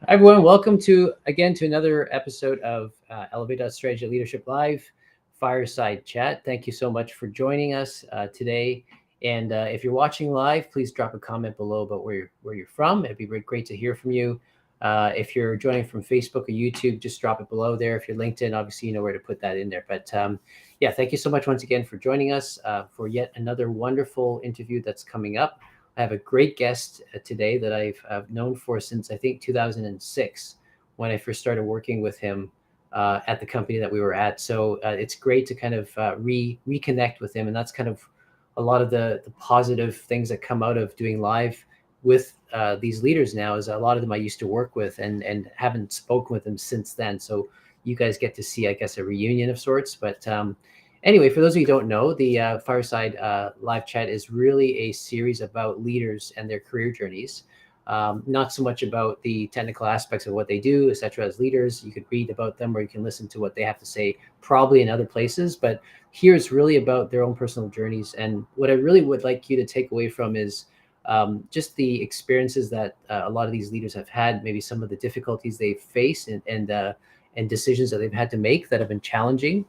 Hi, everyone. Welcome to another episode of Elevate.Strategy Leadership Live Fireside Chat. Thank you so much for joining us today. And if you're watching live, please drop a comment below about where you're from. It'd be great to hear from you. If you're joining from Facebook or YouTube, just drop it below there. If you're LinkedIn, obviously you know where to put that in there. But yeah, thank you so much once again for joining us for yet another wonderful interview that's coming up. I have a great guest today that I've known for since I think 2006 when I first started working with him at the company that we were at. So it's great to kind of reconnect with him, and that's kind of a lot of the positive things that come out of doing live with these leaders now. Is a lot of them I used to work with and haven't spoken with them since then. So you guys get to see, I guess, a reunion of sorts. But anyway, for those of you who don't know, the Fireside Live Chat is really a series about leaders and their career journeys. Not so much about the technical aspects of what they do, etc. As leaders, you could read about them or you can listen to what they have to say probably in other places. But here it's really about their own personal journeys. And what I really would like you to take away from is just the experiences that a lot of these leaders have had, maybe some of the difficulties they've faced and decisions that they've had to make that have been challenging.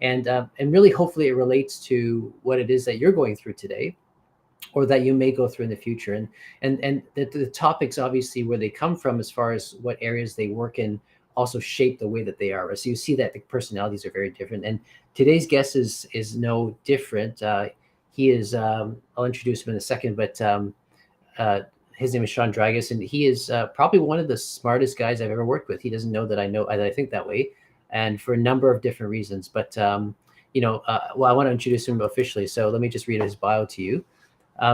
And really, hopefully, it relates to what it is that you're going through today, or that you may go through in the future. And the topics, obviously, where they come from, as far as what areas they work in, also shape the way that they are. So you see that the personalities are very different. And today's guest is no different. He is. I'll introduce him in a second, but his name is Sean Drygas, and he is probably one of the smartest guys I've ever worked with. He doesn't know that I think that way, and for a number of different reasons. But well, I want to introduce him officially. So let me just read his bio to you.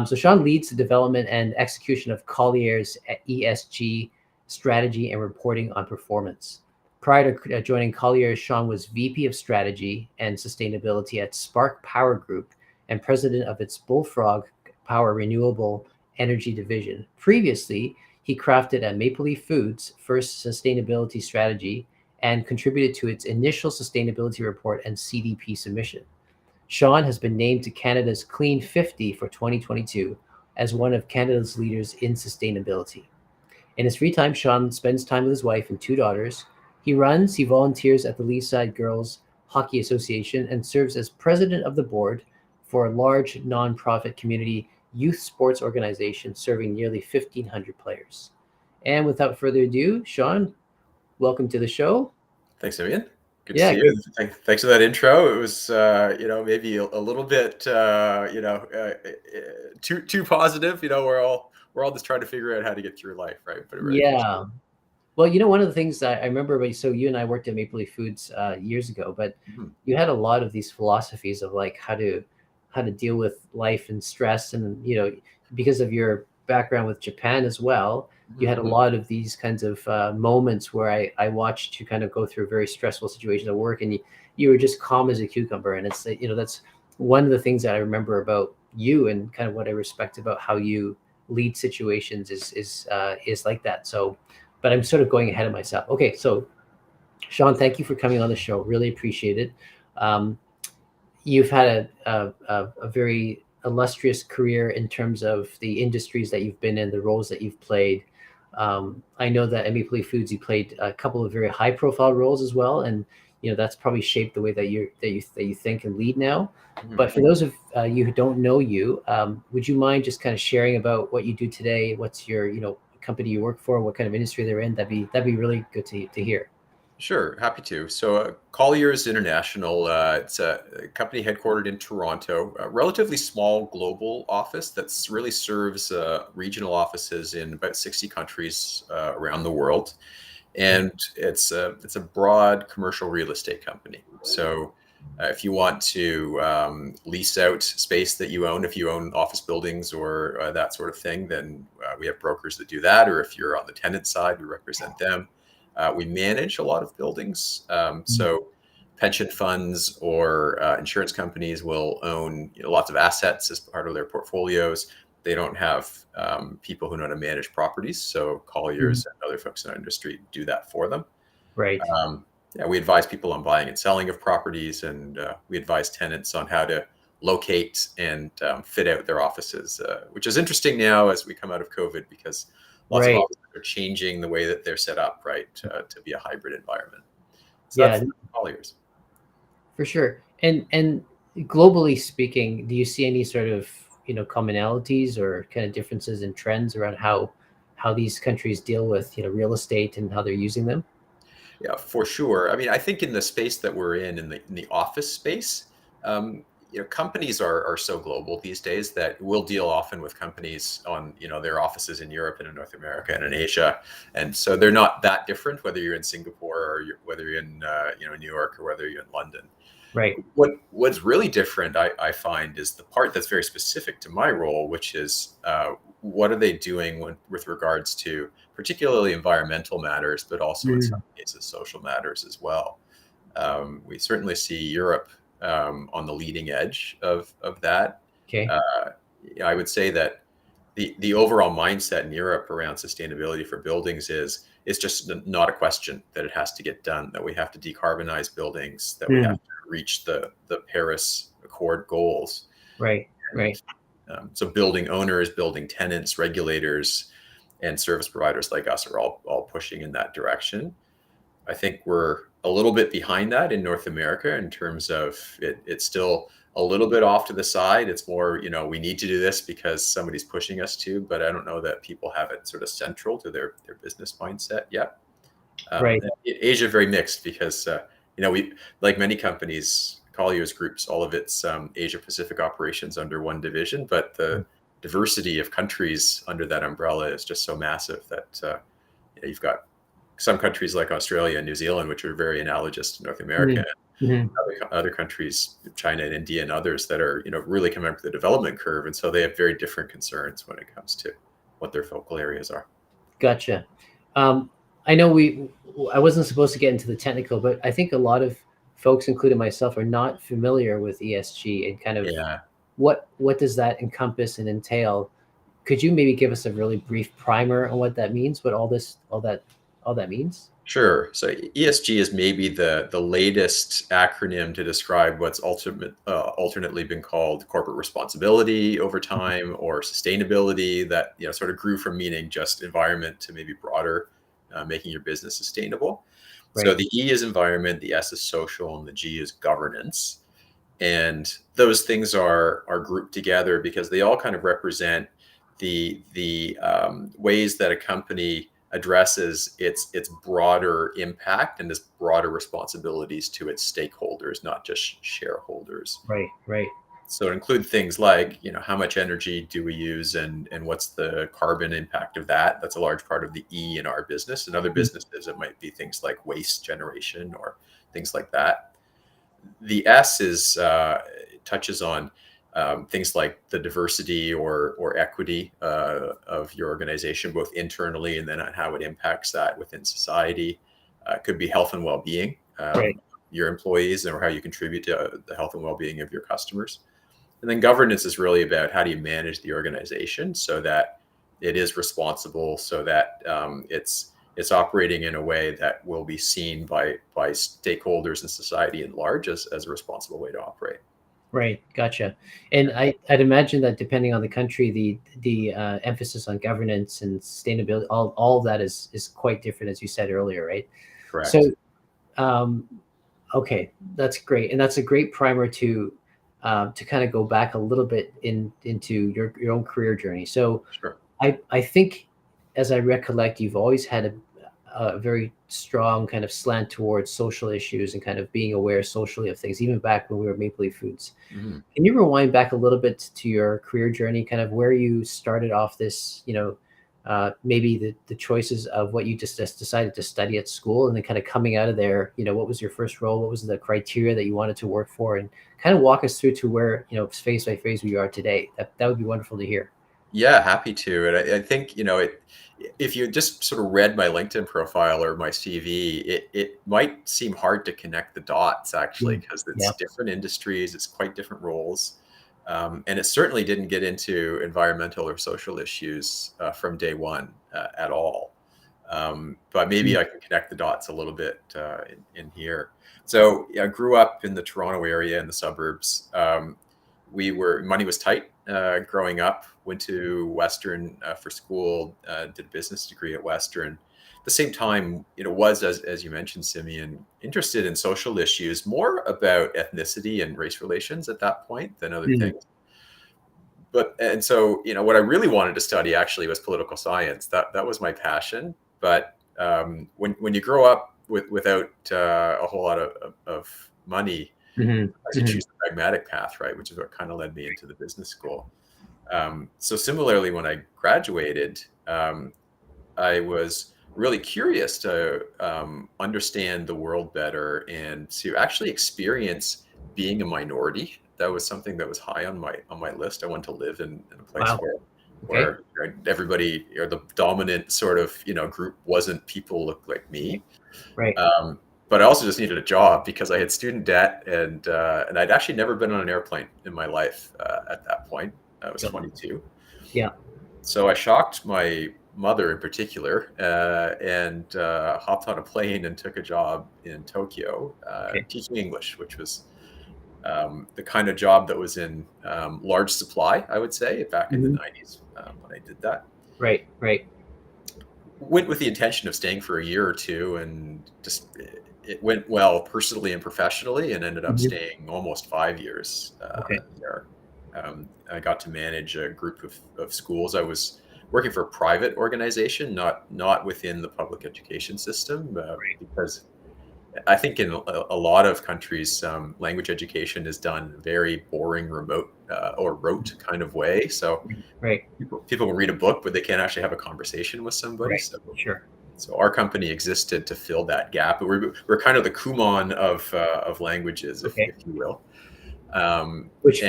So Sean leads the development and execution of Colliers ESG strategy and reporting on performance. Prior to joining Colliers, Sean was VP of Strategy and Sustainability at Spark Power Group and president of its Bullfrog Power renewable-energy division. Previously, he crafted at Maple Leaf Foods' first sustainability strategy and contributed to its initial sustainability report and CDP submission. Sean has been named to Canada's Clean 50 for 2022 as one of Canada's leaders in sustainability. In his free time, Sean spends time with his wife and two daughters. He volunteers at the Leaside Girls Hockey Association and serves as president of the board for a large nonprofit community youth sports organization serving nearly 1,500 players. And without further ado, Sean, welcome to the show. Thanks, Ian. Good to Yeah, see you. Thanks for that intro. It was, maybe a little bit, too positive. We're all just trying to figure out how to get through life, right? But yeah. Well, one of the things that I remember, so you and I worked at Maple Leaf Foods years ago, but you had a lot of these philosophies of like how to deal with life and stress, and because of your background with Japan as well, you had a lot of these kinds of moments where I watched you kind of go through very stressful situations at work, and you were just calm as a cucumber. And it's that's one of the things that I remember about you, and kind of what I respect about how you lead situations is like that. So, but I'm sort of going ahead of myself. Okay, so Sean, thank you for coming on the show. Really appreciate it. You've had a very illustrious career in terms of the industries that you've been in, the roles that you've played. I know that at Maple Leaf Foods, you played a couple of very high-profile roles as well, and that's probably shaped the way that you think and lead now. But for those of you who don't know you, would you mind just kind of sharing about what you do today? What's your company you work for? What kind of industry they're in? That'd be really good to hear. Sure, happy to. So Colliers International, it's a company headquartered in Toronto, a relatively small global office that's really serves regional offices in about 60 countries around the world. And it's a broad commercial real estate company. So if you want to lease out space that you own, if you own office buildings or that sort of thing, then we have brokers that do that. Or if you're on the tenant side, we represent them. We manage a lot of buildings. So pension funds or insurance companies will own lots of assets as part of their portfolios. They don't have people who know how to manage properties. So Colliers and other folks in our industry do that for them. Right. We advise people on buying and selling of properties, and we advise tenants on how to locate and fit out their offices, which is interesting now as we come out of COVID, because lots of Right. offices are changing the way that they're set up, right, to be a hybrid environment. So Yeah, that's Colliers. for sure. And globally speaking, do you see any sort of, commonalities or kind of differences in trends around how these countries deal with, real estate and how they're using them? Yeah, for sure. I mean, I think in the space that we're in the office space, companies are so global these days that we'll deal often with companies on, their offices in Europe and in North America and in Asia, and so they're not that different whether you're in Singapore or whether you're in, New York or whether you're in London. Right. What's really different, I find, is the part that's very specific to my role, which is what are they doing with regards to particularly environmental matters, but also in some Mm. cases social matters as well. We certainly see Europe on the leading edge of that. Okay. Uh, I would say that the overall mindset in Europe around sustainability for buildings is it's just not a question that it has to get done, that we have to decarbonize buildings, that we have Mm. to reach the Paris Accord goals. Right. And Right. so building owners, building tenants, regulators, and service providers like us are all pushing in that direction. I think we're a little bit behind that in North America in terms of it's still a little bit off to the side. It's more, we need to do this because somebody's pushing us to, but I don't know that people have it sort of central to their business mindset yet. Right. Asia, very mixed because, we, like many companies, Colliers groups all of its Asia Pacific operations under one division, but the diversity of countries under that umbrella is just so massive that you've got some countries like Australia and New Zealand, which are very analogous to North America, Mm. Mhm. other countries, China and India and others that are, really coming up the development curve. And so they have very different concerns when it comes to what their focal areas are. Gotcha. Um, I know I wasn't supposed to get into the technical, but I think a lot of folks, including myself, are not familiar with ESG and kind of Yeah. what does that encompass and entail. Could you maybe give us a really brief primer on what that means, what all that means? Sure. So ESG is maybe the latest acronym to describe what's alternately been called corporate responsibility over time, or sustainability, that sort of grew from meaning just environment to maybe broader, making your business sustainable. So Right. the E is environment, the S is social, and the G is governance. And those things are grouped together because they all kind of represent the ways that a company addresses its broader impact and its broader responsibilities to its stakeholders, not just shareholders. Right. Right. So it include things like, how much energy do we use, and what's the carbon impact of that? That's a large part of the E in our business. In other Mm. businesses, it might be things like waste generation or things like that. The S is touches on things like the diversity or equity of your organization, both internally and then on how it impacts that within society. Could be health and well-being, Right. your employees, or how you contribute to the health and well-being of your customers. And then governance is really about how do you manage the organization so that it is responsible, so that it's operating in a way that will be seen by stakeholders and society at large as a responsible way to operate. Right. Gotcha. And I'd imagine that depending on the country, the emphasis on governance and sustainability, all of that is quite different, as you said earlier, right? So, Correct. um, okay, that's great, and that's a great primer to kind of go back a little bit into your own career journey. So, Sure. I think, as I recollect, you've always had a very strong kind of slant towards social issues and kind of being aware socially of things, even back when we were Maple Leaf Foods. Mhm. Can you rewind back a little bit to your career journey, kind of where you started off this, maybe the choices of what you just decided to study at school, and then kind of coming out of there, what was your first role? What was the criteria that you wanted to work for? And kind of walk us through to where, phase by phase we are today. That would be wonderful to hear. Yeah, happy to. And I think, if you just sort of read my LinkedIn profile or my CV, it might seem hard to connect the dots actually, Mm. because Yeah. it's different industries, it's quite different roles. And it certainly didn't get into environmental or social issues from day one at all. But maybe Mm. I can connect the dots a little bit in here. So yeah, I grew up in the Toronto area in the suburbs. Money was tight growing up. Went to Western for school. Did a business degree at Western. At the same time, was, as you mentioned, Simeon, interested in social issues, more about ethnicity and race relations at that point than other things. And so, what I really wanted to study actually was political science. That was my passion. But when you grow up without a whole lot of money, to choose the pragmatic path, right, which is what kind of led me into the business school. So similarly, when I graduated, I was really curious to understand the world better and to actually experience being a minority. That was something that was high on my list. I wanted to live in a place where everybody, or the dominant sort of group, wasn't people look like me. Right. But I also just needed a job because I had student debt, and I'd actually never been on an airplane in my life at that point. I was 22. Yeah. So I shocked my mother in particular, and hopped on a plane and took a job in Tokyo teaching English, which was the kind of job that was in large supply, I would say, back in the 90s when I did that. Right. Went with the intention of staying for a year or two, and just it went well personally and professionally, and ended up staying almost 5 years there. I got to manage a group of schools. I was working for a private organization, not within the public education system, because I think in a lot of countries, language education is done very boring, remote or rote kind of way. So people will read a book, but they can't actually have a conversation with somebody. So our company existed to fill that gap. We're kind of the Kumon of languages, if you will. Which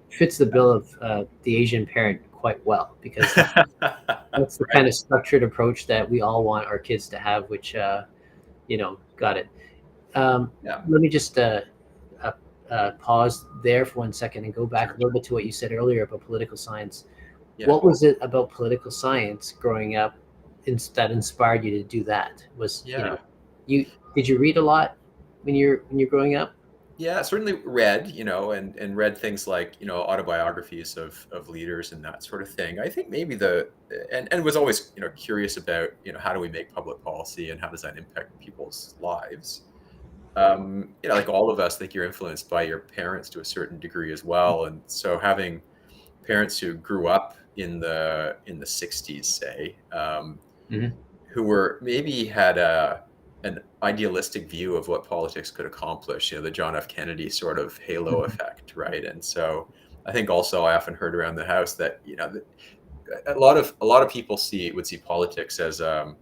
fits the bill of the Asian parent quite well, because that's the kind of structured approach that we all want our kids to have, which, got it. Let me just pause there for 1 second and go back a little bit to what you said earlier about political science. What was it about political science growing up that inspired you to do that? Did you read a lot when you're growing up? Yeah, certainly read, and read things like, autobiographies of leaders and that sort of thing. I think maybe and was always, curious about, how do we make public policy and how does that impact people's lives? Like all of us, I think you're influenced by your parents to a certain degree as well. And so having parents who grew up in the 60s, say, who were maybe had an idealistic view of what politics could accomplish, the John F. Kennedy sort of halo effect, right? And so I think also I often heard around the house that, a lot of people would see politics as a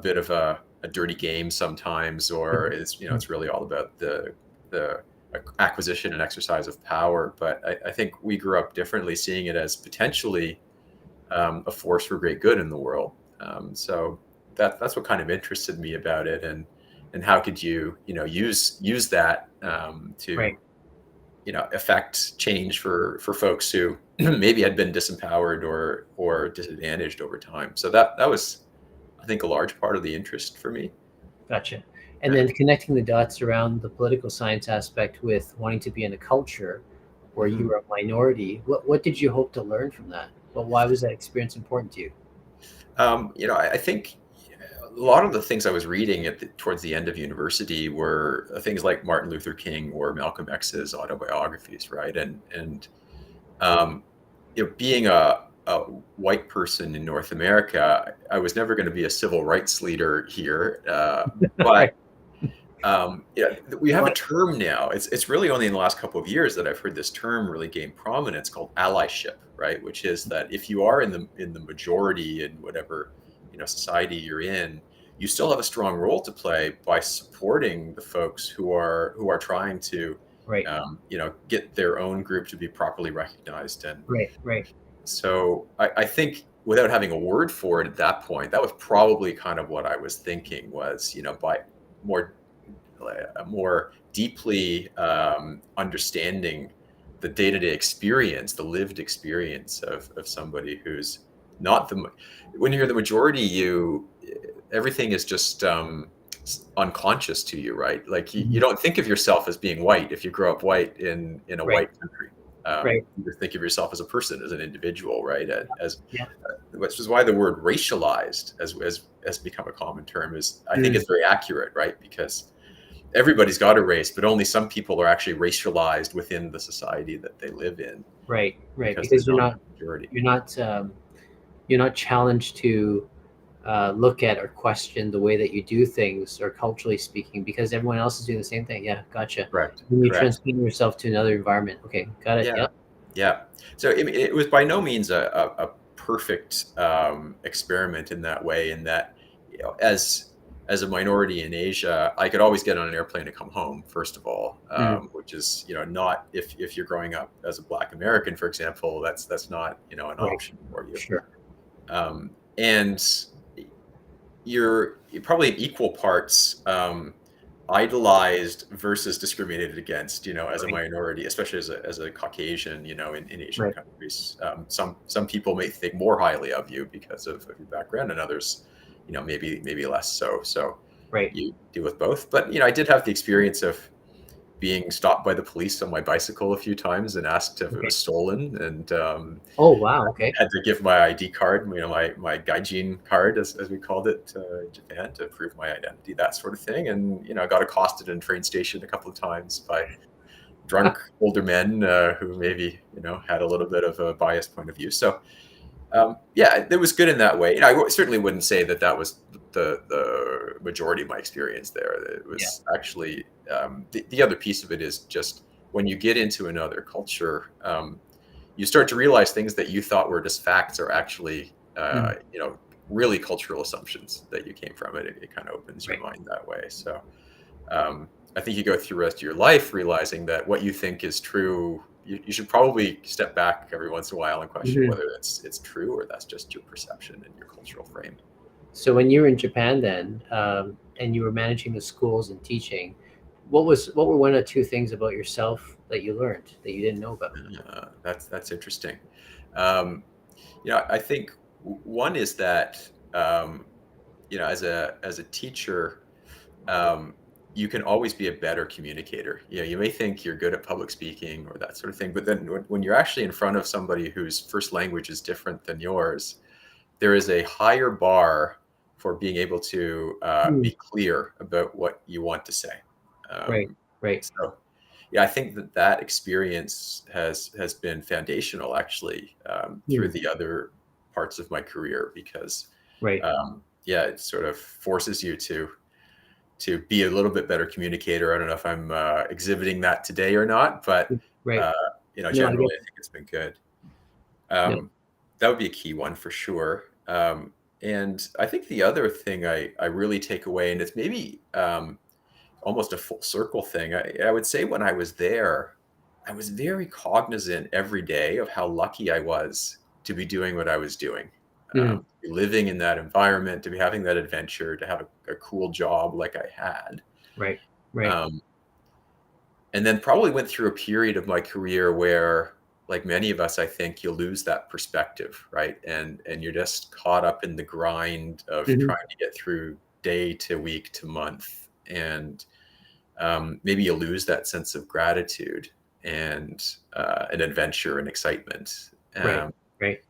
bit of a dirty game sometimes, or it's really all about the acquisition and exercise of power. But I think we grew up differently, seeing it as potentially a force for great good in the world. So that's what kind of interested me about it, and how could you use that to affect change for folks who maybe had been disempowered or disadvantaged over time. So that was, I think, a large part of the interest for me. Gotcha. And then connecting the dots around the political science aspect with wanting to be in a culture where you were a minority, what did you hope to learn from that? Well, why was that experience important to you? I think a lot of the things I was reading towards the end of university were things like Martin Luther King or Malcolm X's autobiographies, right? And being a white person in North America, I was never going to be a civil rights leader here, but we have a term now. It's really only in the last couple of years that I've heard this term really gain prominence, called allyship, right? Which is that if you are in the majority in whatever society you're in, you still have a strong role to play by supporting the folks who are trying to get their own group to be properly recognized. And so I think, without having a word for it at that point, that was probably kind of what I was thinking was, by more deeply understanding the day-to-day experience, the lived experience of somebody who's not when you're the majority, everything is just unconscious to you, right? Like you don't think of yourself as being white if you grow up white in a white country. Right. You think of yourself as a person, as an individual, right? As Yeah. which is why the word racialized has become a common term, is I think Mm. is very accurate, right? Because everybody's got a race, but only some people are actually racialized within the society that they live in, Right. Right. because they're Because not the majority. you're not you're not challenged to look at or question the way that you do things, or culturally speaking, because everyone else is doing the same thing. Yeah, gotcha. Correct. When you Correct. transform yourself to another environment. Okay, got it. Yeah. Yep. Yeah. So it was by no means a perfect experiment in that way, in that, as a minority in Asia, I could always get on an airplane to come home, first of all, Mm. which is, not, if you're growing up as a Black American, for example, that's not, an Right. option for you. Sure. And you're probably in equal parts idolized versus discriminated against, as a Right. minority, especially as a Caucasian, in Asian Right. countries. Some people may think more highly of you because of your background, and others, maybe less so. So Right. you deal with both. But I did have the experience of being stopped by the police on my bicycle a few times and asked if it Okay. was stolen, and Oh wow. Okay. had to give my ID card, my gaijin card, as we called it in Japan, to prove my identity, that sort of thing. And I got accosted in a train station a couple of times by drunk older men who maybe had a little bit of a biased point of view. So yeah, it was good in that way. I certainly wouldn't say that was the majority of my experience there. It Yeah. was actually the other piece of it is just when you get into another culture. You start to realize things that you thought were just facts are actually, Mm. really cultural assumptions that you came from. It kind of opens your Right. mind that way. So I think you go through the rest of your life realizing that what you think is true, you should probably step back every once in a while and question Mhm. whether it's true, or that's just your perception and your cultural frame. So when you were in Japan then, and you were managing the schools and teaching, what were one or two things about yourself that you learned that you didn't know about? That's interesting. Um, I think one is that, as a teacher, um, you can always be a better communicator. You may think you're good at public speaking or that sort of thing, but then when you're actually in front of somebody whose first language is different than yours, there is a higher bar for being able to Mm. be clear about what you want to say. Right. Um, Right. so, yeah, I think that experience has been foundational, actually, through Mm. the other parts of my career, because Right. yeah, it sort of forces you to be a little bit better communicator. I don't know if I'm exhibiting that today or not, but Right. uh, No, I get generally, I think it's been good. no. That would be a key one for sure. And I think the other thing I really take away, and it's maybe almost a full circle thing, I would say when I was there, I was very cognizant every day of how lucky I was to be doing what I was doing, Mm. to be living in that environment, to be having that adventure, to have a cool job like I had. Right. Right. Um, and then probably went through a period of my career where, like many of us, I think you lose that perspective, right? And you're just caught up in the grind of Mhm. trying to get through day to week to month, and maybe you lose that sense of gratitude and an adventure and excitement. Right. Right.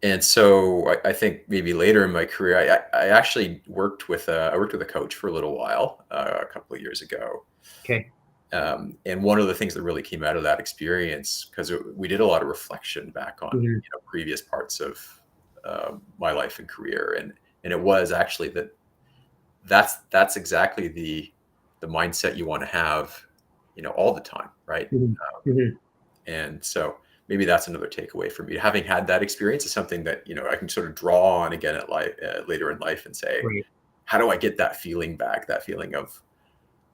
And so I think maybe later in my career, I actually worked with a coach for a little while, a couple of years ago. Okay. And one of the things that really came out of that experience, because we did a lot of reflection back on Mhm. previous parts of my life and career, and it was actually that's exactly the mindset you want to have, all the time, right? Mhm. Mhm. And so maybe that's another takeaway for me. Having had that experience is something that I can sort of draw on again at life, later in life, and say, Right. how do I get that feeling back? That feeling of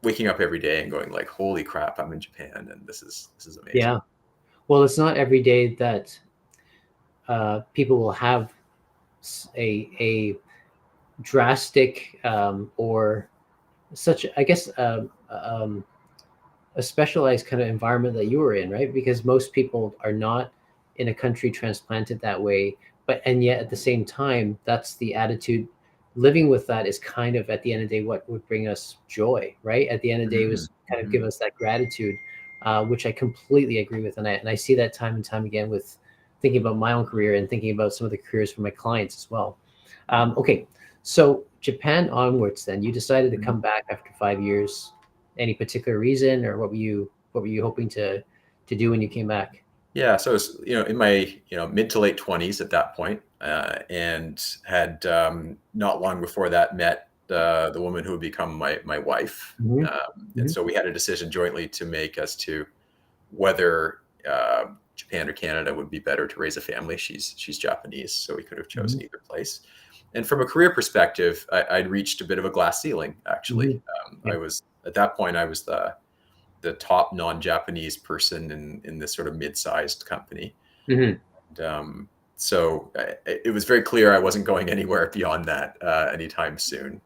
waking up every day and going like, "Holy crap, I'm in Japan, and this is amazing." Yeah. Well, it's not every day that people will have a drastic or such, I guess, a specialized kind of environment that you were in, right? Because most people are not in a country transplanted that way, and yet at the same time, that's the attitude. Living with that is kind of, at the end of the day, what would bring us joy, right? At the end of the day, Mhm, was kind of give mhm. us that gratitude, which I completely agree with. And I see that time and time again with thinking about my own career and thinking about some of the careers for my clients as well. Okay, so Japan onwards, then you decided to come back after 5 years. Any particular reason, or what were you hoping to do when you came back? Yeah, so I was, in my, mid to late 20s at that point, and had not long before that met the woman who would become my wife. Hmm. And Hmm. so we had a decision jointly to make as to whether Japan or Canada would be better to raise a family. She's Japanese, so we could have Hmm. chosen either place. And from a career perspective, I'd reached a bit of a glass ceiling, Hmm. actually. Yeah. I was at that point, I was the top non-Japanese person in this sort of mid-sized company. Hmm. And, so it was very clear I wasn't going anywhere beyond that anytime soon.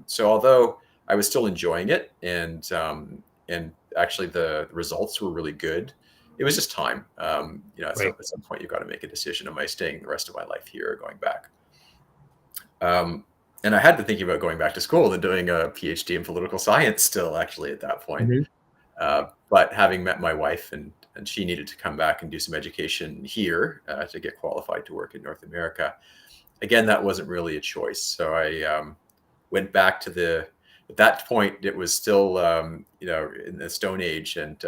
So although I was still enjoying it, and actually the results were really good, it was just time. Right. At some point you've got to make a decision: am I staying the rest of my life here or going back? Um, and I had been thinking about going back to school and doing a PhD in political science still, actually, at that point. Hmm. But having met my wife, and she needed to come back and do some education here to get qualified to work in North America. Again, that wasn't really a choice. So I went back to at that point, it was still, in the Stone Age. And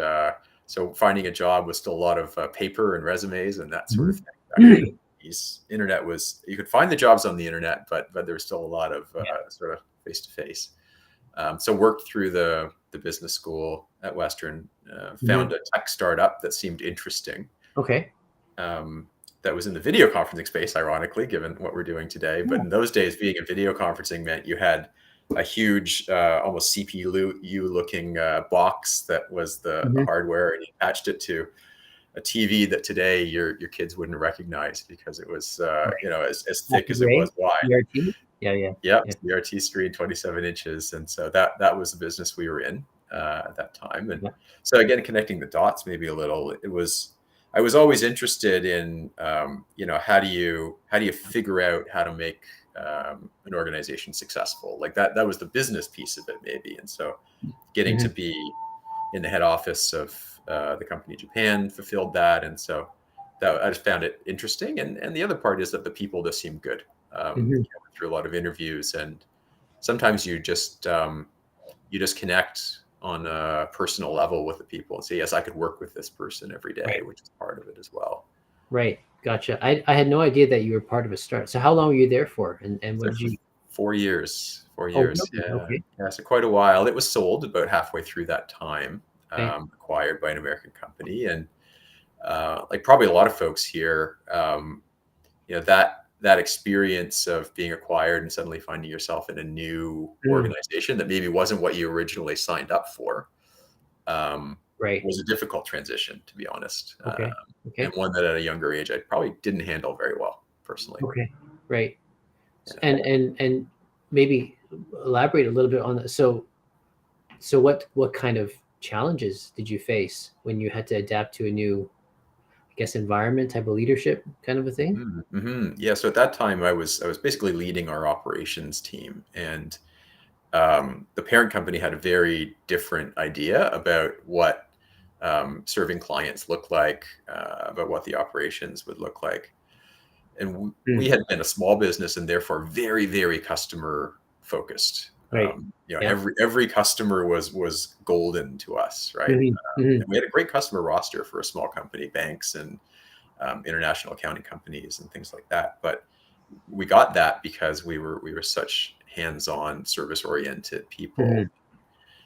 so finding a job was still a lot of paper and resumes and that sort of thing. Back in the Hmm. 80s. Internet was, you could find the jobs on the internet, but there was still a lot of Yeah. sort of face to face. So worked through the business school at Western, Hmm. found a tech startup that seemed interesting. Okay. Um, that was in the video conferencing space, ironically, given what we're doing today. But Yeah. in those days, being in video conferencing meant you had a huge, almost CPU looking box that was the Hmm. hardware, and you attached it to a TV that today your kids wouldn't recognize because it was Right. as thick Happy as it Gray, was wide. ERT. Yeah. Yeah. Yep, Yeah. CRT screen, 27 inches. And so that was the business we were in at that time. And Yeah. so again, connecting the dots maybe a little, I was always interested in, how do you figure out how to make an organization successful? Like that was the business piece of it maybe. And so getting to Hmm. be in the head office of the company in Japan fulfilled that. And so that I just found it interesting. And the other part is that the people just seem good. Hmm. Through a lot of interviews, and sometimes you just connect on a personal level with the people and say, yes, I could work with this person every day, Right. which is part of it as well. Right. Gotcha. I had no idea that you were part of a start. So how long were you there for? And what There did for you? 4 years, Oh, really? yeah. Okay. Yeah, so quite a while. It was sold about halfway through that time, Okay. acquired by an American company. And like probably a lot of folks here, that experience of being acquired and suddenly finding yourself in a new Mm. organization that maybe wasn't what you originally signed up for, um, Right. was a difficult transition, to be honest, Okay. and Okay. one that at a younger age I probably didn't handle very well personally. Okay. Right. Yeah. And maybe elaborate a little bit on that. So what kind of challenges did you face when you had to adapt to a new, I guess, environment, type of leadership kind of a thing? Yeah. So at that time, I was basically leading our operations team, and the parent company had a very different idea about what serving clients looked like, about what the operations would look like. And we Mm. had been a small business and therefore very, very customer focused. Right. Yeah. Every customer was golden to us, right? Hmm. Hmm. And we had a great customer roster for a small company, banks and international accounting companies and things like that. But we got that because we were such hands-on, service-oriented Hmm. people.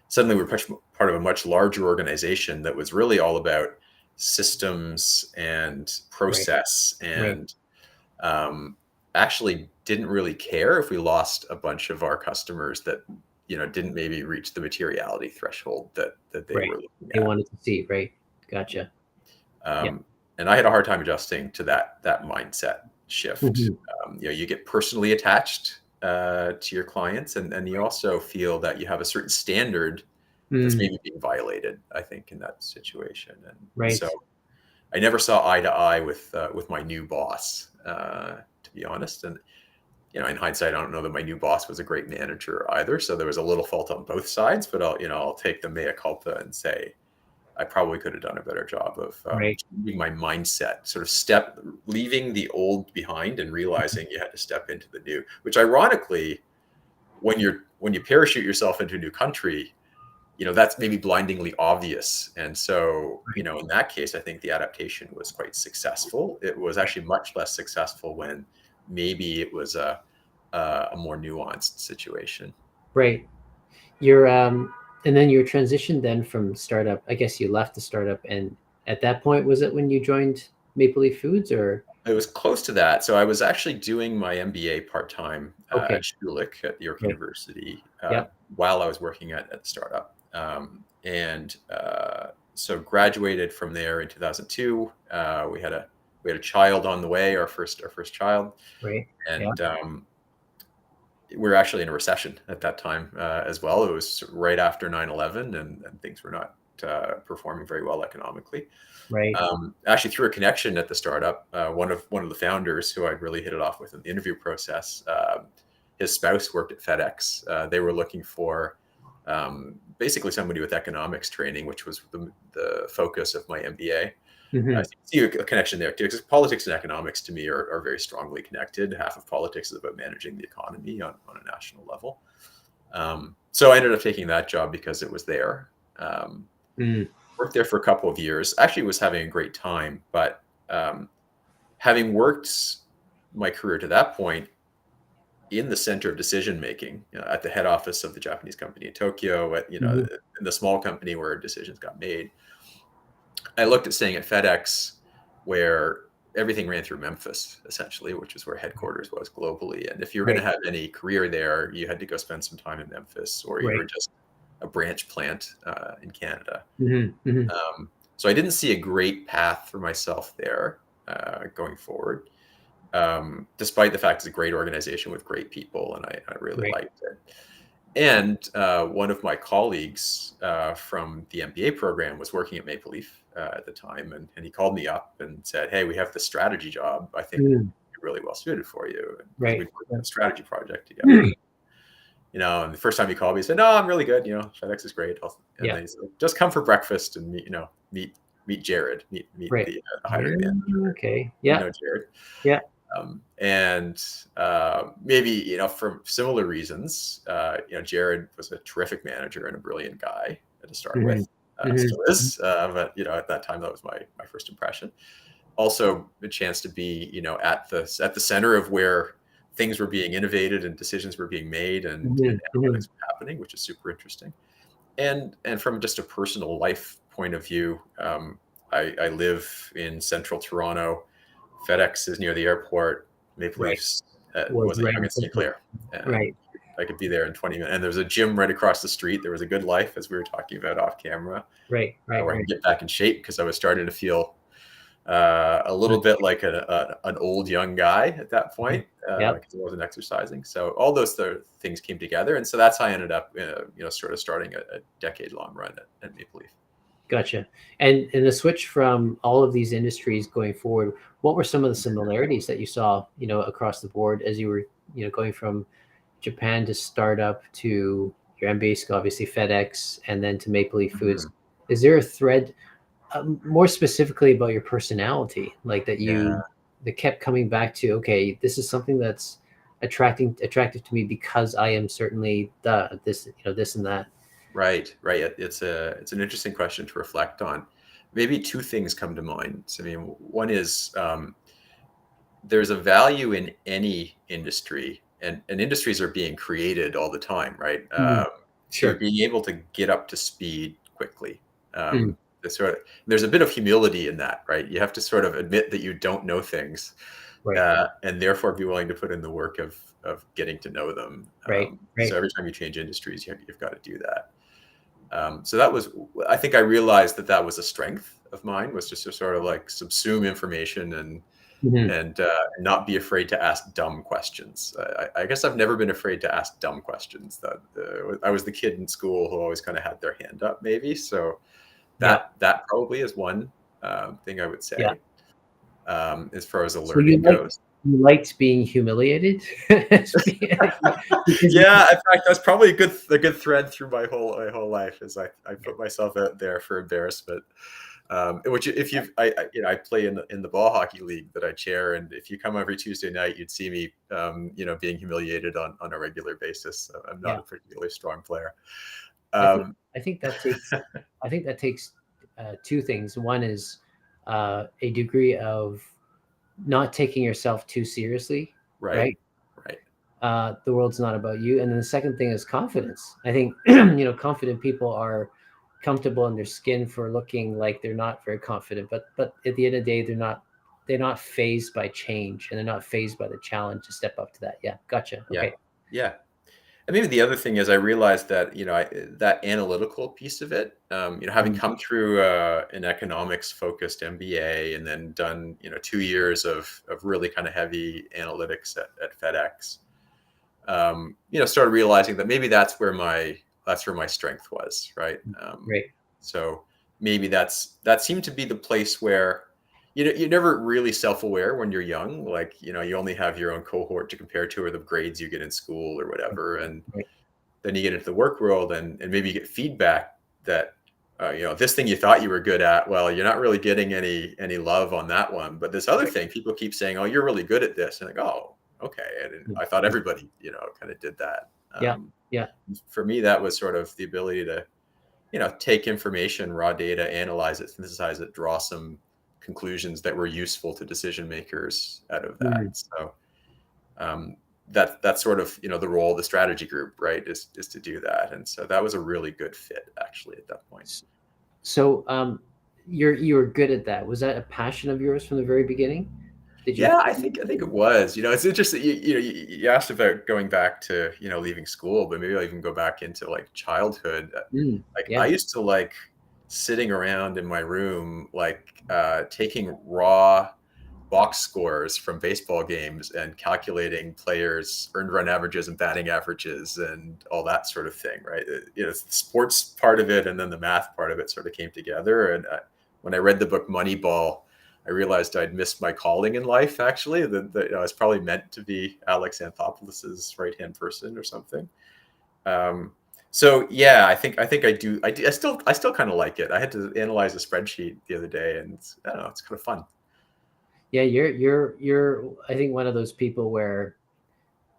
Suddenly, we're part of a much larger organization that was really all about systems and Right. process, Right. and um, actually didn't really care if we lost a bunch of our customers that didn't maybe reach the materiality threshold that they Right. were looking They at. wanted to see. Right. Gotcha. Yeah. Um, and I had a hard time adjusting to that mindset shift. Hmm. You get personally attached to your clients, and you also feel that you have a certain standard that's Mm. maybe being violated, I think, in that situation. And Right. so I never saw eye to eye with my new boss, to be honest. And in hindsight, I don't know that my new boss was a great manager either. So there was a little fault on both sides, but I'll take the mea culpa and say, I probably could have done a better job of Right. changing my mindset, sort of leaving the old behind and realizing you had to step into the new, which ironically, when you parachute yourself into a new country, that's maybe blindingly obvious. And so, Right. in that case, I think the adaptation was quite successful. It was actually much less successful when maybe it was a more nuanced situation. Right. Your and then your transition then from startup, I guess you left the startup, and at that point, was it when you joined Maple Leaf Foods, or? It was close to that. So I was actually doing my MBA part-time Okay. at Schulich at York Right. University Yep. while I was working at the startup. And so graduated from there in 2002. We had a child on the way, our first child, Right. Yeah. and we were actually in a recession at that time as well. It was right after 9/11, and things were not performing very well economically. Right. Actually, through a connection at the startup, one of the founders who I really hit it off with in the interview process, his spouse worked at FedEx. They were looking for basically somebody with economics training, which was the focus of my MBA. I Hmm. see a connection there too, because politics and economics to me are very strongly connected. Half of politics is about managing the economy on a national level. So I ended up taking that job because it was there. Mm. Worked there for a couple of years. Actually was having a great time, but having worked my career to that point in the center of decision making, at the head office of the Japanese company in Tokyo, Hmm. in the small company where decisions got made, I looked at staying at FedEx, where everything ran through Memphis, essentially, which is where headquarters was globally. And if you were going to Right. have any career there, you had to go spend some time in Memphis, or you were Right. just a branch plant in Canada. Hmm. Hmm. So I didn't see a great path for myself there going forward, despite the fact it's a great organization with great people, and I really Right. liked it. And one of my colleagues from the MBA program was working at Maple Leaf at the time, and he called me up and said, "Hey, we have this strategy job. I think Mm. you're really well suited for you," because Right. we'd worked on Yeah. a strategy project together. And the first time he called me, he said, "No, I'm really good. FedEx is great." And Yeah. then he said, "Just come for breakfast and meet Jared, meet Right. the hiring Yeah. manager. Okay. You Yeah. know Jared." Yeah. And maybe for similar reasons, Jared was a terrific manager and a brilliant guy to start Hmm. with, Hmm. still is. But at that time, that was my first impression. Also, a chance to be at the center of where things were being innovated and decisions were being made, and Hmm. Hmm. analytics were happening, which is super interesting. And from just a personal life point of view, I live in central Toronto. FedEx is near the airport. Maple Right. Leafs Was was a right young in and St. Clair, and right. I could be there in 20 minutes. And there's a gym right across the street. There was a good life, as we were talking about off camera, Right. Right. where I Right. can get back in shape because I was starting to feel a little Right. bit like an old young guy at that Mhm. point Yep. because I wasn't exercising. So all those things came together, and so that's how I ended up, sort of starting a decade-long run at Maple Leaf. Gotcha. And the switch from all of these industries going forward, what were some of the similarities that you saw, across the board as you were, going from Japan to startup to your MBA school, obviously FedEx, and then to Maple Leaf Foods? Mhm. Is there a thread, more specifically about your personality, like Yeah. that kept coming back to, okay, this is something that's attractive to me because I am certainly this and that. Right, right. It's an interesting question to reflect on. Maybe two things come to mind. So, I mean, one is there's a value in any industry, and industries are being created all the time, right? Mm. To Sure. being able to get up to speed quickly. Mm. There's a bit of humility in that, right? You have to sort of admit that you don't know things, Right. and therefore be willing to put in the work of getting to know them. Right. So Right. every time you change industries, you've got to do that. So that was, I think I realized that was a strength of mine, was just to sort of like subsume information Mhm. and not be afraid to ask dumb questions. I guess I've never been afraid to ask dumb questions. I was the kid in school who always kind of had their hand up, maybe. So Yeah. that probably is one thing I would Yeah. say as far as the So you learning like goes. you liked being humiliated because Yeah, in fact, that's probably a good thread through my whole life is I put myself out there for embarrassment. Which if you I play in the ball hockey league that I chair, and if you come every Tuesday night, you'd see me being humiliated on a regular basis. So I'm not yeah, a particularly strong player. I think Um, I think that takes two things. One is a degree of not taking yourself too seriously, right, right? right, The world's not about you. And then the second thing is confidence. I think confident people are comfortable in their skin for looking like they're not very confident, but at the end of the day, they're not phased by change, and they're not phased by the challenge to step up to that. Yeah, gotcha. yeah, Okay. yeah. And maybe the other thing is I realized that that analytical piece of it, having Mm, come through an economics focused MBA and then done 2 years of really kind of heavy analytics at FedEx, started realizing that maybe that's where my strength was, right? great. So maybe that seemed to be the place where you're never really self-aware when you're young. Like, you only have your own cohort to compare to, or the grades you get in school or whatever. And Great. then you get into the work world, and maybe you get feedback that this thing you thought you were good at, well, you're not really getting any love on that one, but this other Great. thing people keep saying, oh, you're really good at this, and like, oh, okay. I thought Yeah. everybody kind of did that. Yeah. Yeah. For me, that was sort of the ability to take information, raw data, analyze it, synthesize it, draw some conclusions that were useful to decision makers out of that. Mhm. So um, that's sort of the role of the strategy group, right? Is to do that, and so that was a really good fit actually at that point. So, you were good at that. Was that a passion of yours from the very beginning? Did you? Yeah, I think it was. It's interesting. You asked about going back to leaving school, but maybe I'll even go back into like childhood. Like I Yeah. used to like sitting around in my room, like taking raw box scores from baseball games and calculating players' earned run averages and batting averages and all that sort of thing, right? It's the sports part of it, and then the math part of it sort of came together. And when I read the book Moneyball, I realized I'd missed my calling in life. Actually, that I was probably meant to be Alex Anthopoulos' right hand person or something. Um, so yeah, I think I do. I still kind of like it. I had to analyze a spreadsheet the other day, and I don't know, it's kind of fun. Yeah, you're I think one of those people where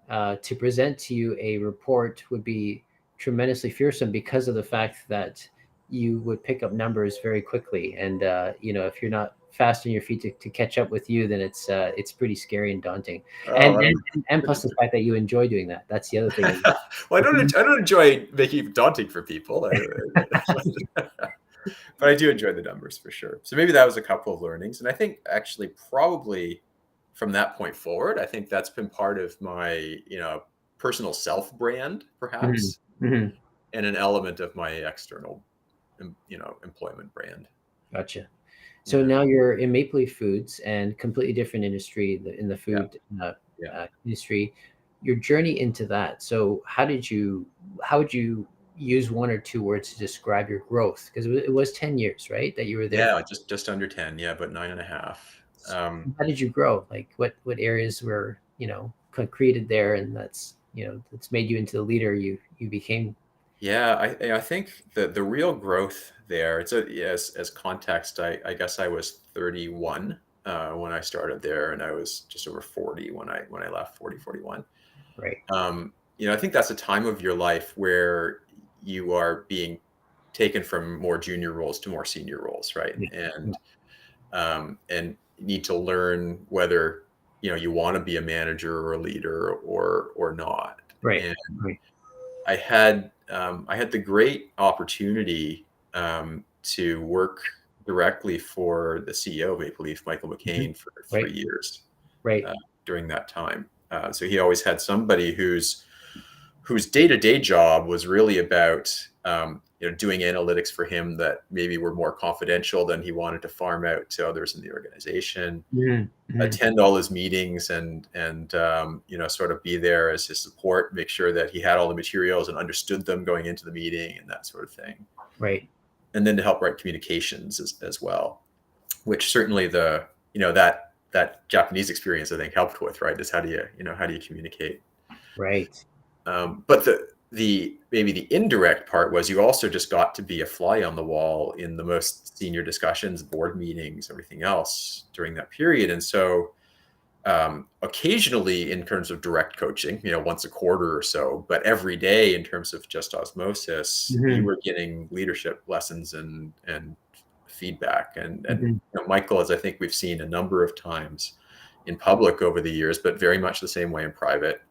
to present to you a report would be tremendously fearsome because of the fact that you would pick up numbers very quickly, and if you're not fast on your feet to catch up with you, then it's pretty scary and daunting. Oh, And plus the fact that you enjoy doing that. That's the other thing. well, I don't enjoy making it daunting for people, but I do enjoy the numbers for sure. So maybe that was a couple of learnings, and I think actually probably from that point forward, I think that's been part of my personal self brand, Mhm, perhaps, mhm. and an element of my external employment brand. Gotcha. So Yeah, now you're in Maple Leaf Foods, and completely different industry in the yeah, food yeah. industry. Your journey into that. So how would you use one or two words to describe your growth? Because it was 10 years, right, that you were there. Yeah, just under 10. Yeah, but 9.5. How did you grow? Like what areas were concreted there, and that's made you into the leader you became. Yeah, I think the real growth there, as context, I guess I was 31 when I started there, and I was just over 40 when I left, 40, 41. Right. I think that's a time of your life where you are being taken from more junior roles to more senior roles, right? Yeah. Yeah. And need to learn whether you want to be a manager or a leader or not. Right. And Right. I had the great opportunity to work directly for the CEO of Maple Leaf, Michael Mhm. McCain, for Right. 3 years Right. uh, during that time. So he always had somebody whose day-to-day job was really about doing analytics for him that maybe were more confidential than he wanted to farm out to others in the organization, Mhm, mhm. attend all his meetings, and sort of be there as his support, make sure that he had all the materials and understood them going into the meeting and that sort of thing, Right. and then to help write communications as well, which certainly the that that Japanese experience, I think, helped with, right? Is how do you communicate? Right. But the maybe the indirect part was you also just got to be a fly on the wall in the most senior discussions, board meetings, everything else during that period. And so occasionally in terms of direct coaching, once a quarter or so, but every day in terms of just osmosis, you were getting leadership lessons and feedback. And Michael, as I think we've seen a number of times in public over the years, but very much the same way in private,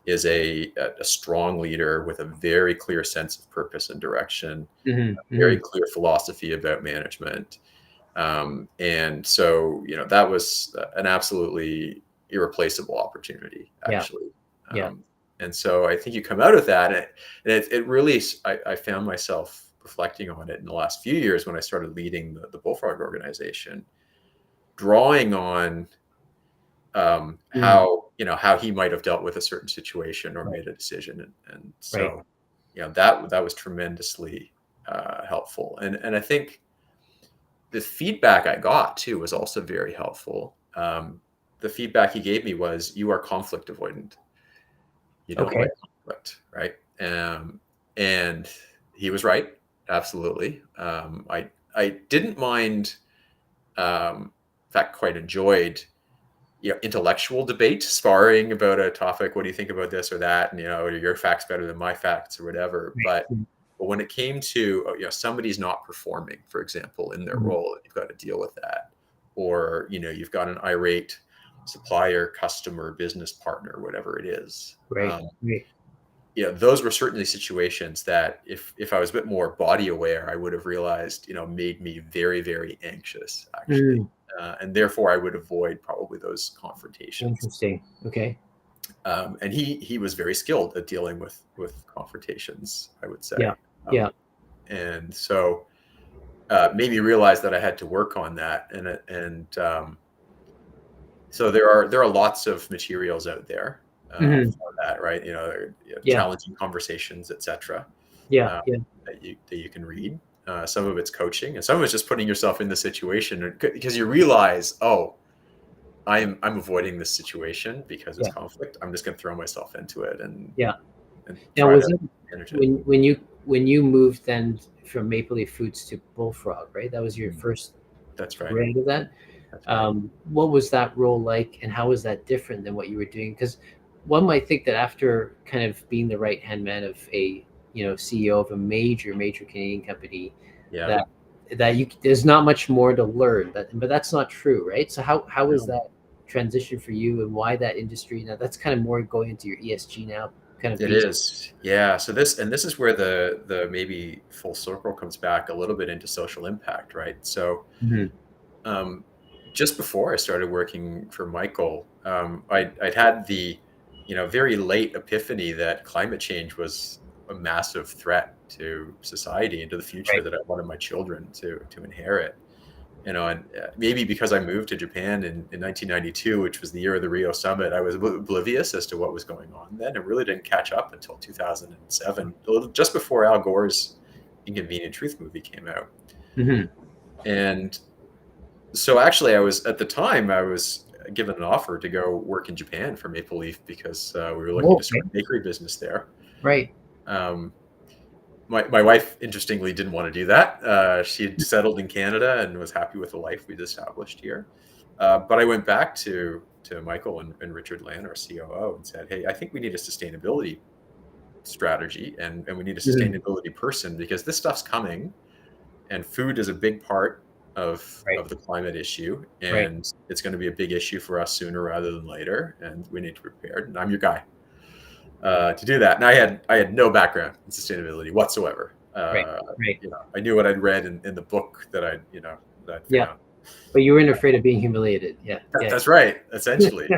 is a strong leader with a very clear sense of purpose and direction, a very clear philosophy about management. And so, that was an absolutely irreplaceable opportunity, actually. Yeah. And so I think you come out of that, and it really, I found myself reflecting on it in the last few years when I started leading the Bullfrog organization, drawing on how he might have dealt with a certain situation or made a decision. And so, that was tremendously helpful. And I think the feedback I got too was also very helpful. The feedback he gave me was, you are conflict avoidant. You don't like conflict, right? And he was right. Absolutely. I didn't mind, in fact, quite enjoyed, intellectual debate, sparring about a topic. What do you think about this or that? And, are your facts better than my facts or whatever? But when it came to, somebody's not performing, for example, in their role, you've got to deal with that. Or, you've got an irate supplier, customer, business partner, whatever it is. Those were certainly situations that if I was a bit more body aware, I would have realized, made me very, very anxious, actually. And therefore I would avoid probably those confrontations. Interesting. Okay. And he was very skilled at dealing with confrontations, I would say. Yeah. And so made me realize that I had to work on that. And so there are lots of materials out there for that, right? Challenging conversations, etc. That you can read. Some of it's coaching, and some of it's just putting yourself in the situation, because you realize, I'm avoiding this situation because it's conflict. I'm just going to throw myself into it and now, was it when you moved then from Maple Leaf Foods to Bullfrog, right? That was your first. That's right. Right of that. What was that role like, and how was that different than what you were doing? Because one might think that after kind of being the right hand man of a CEO of a major Canadian company, that there's not much more to learn. But that's not true, right? So how was that transition for you, and why that industry? Now that's kind of more going into your ESG now. Kind of it is, yeah. So this is where the maybe full circle comes back a little bit into social impact, right? So just before I started working for Michael, I'd had the very late epiphany that climate change was a massive threat to society and to the future that I wanted my children to inherit. And maybe because I moved to Japan in 1992, which was the year of the Rio Summit, I was oblivious as to what was going on then. It really didn't catch up until 2007, just before Al Gore's Inconvenient Truth movie came out. And so actually, I was given an offer to go work in Japan for Maple Leaf because we were looking to start a bakery business there. Right. My wife, interestingly, didn't want to do that. She had settled in Canada and was happy with the life we'd established here. But I went back to Michael and Richard Land, our COO, and said, "Hey, I think we need a sustainability strategy, and we need a sustainability person, because this stuff's coming, and food is a big part of the climate issue, and it's going to be a big issue for us sooner rather than later, and we need to prepare. And I'm your guy to do that." And I had no background in sustainability whatsoever. I knew what I'd read in the book that I found. But you weren't afraid of being humiliated. That's right, essentially.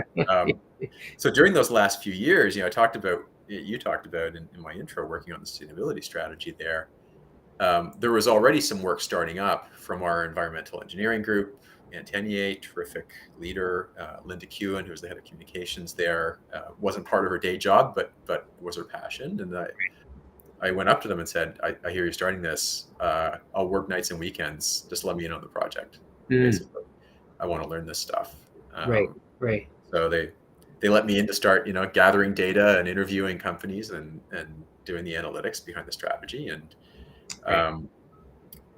So during those last few years, you talked about in my intro, working on the sustainability strategy there. There was already some work starting up from our environmental engineering group. Antenier, terrific leader, Linda Kewen, who was the head of communications there, wasn't part of her day job, but was her passion. And I went up to them and said, I hear you're starting this. I'll work nights and weekends. Just let me in on the project. Basically, I want to learn this stuff. Right. Right. So they let me in to start, gathering data and interviewing companies and doing the analytics behind the strategy. Right. Um,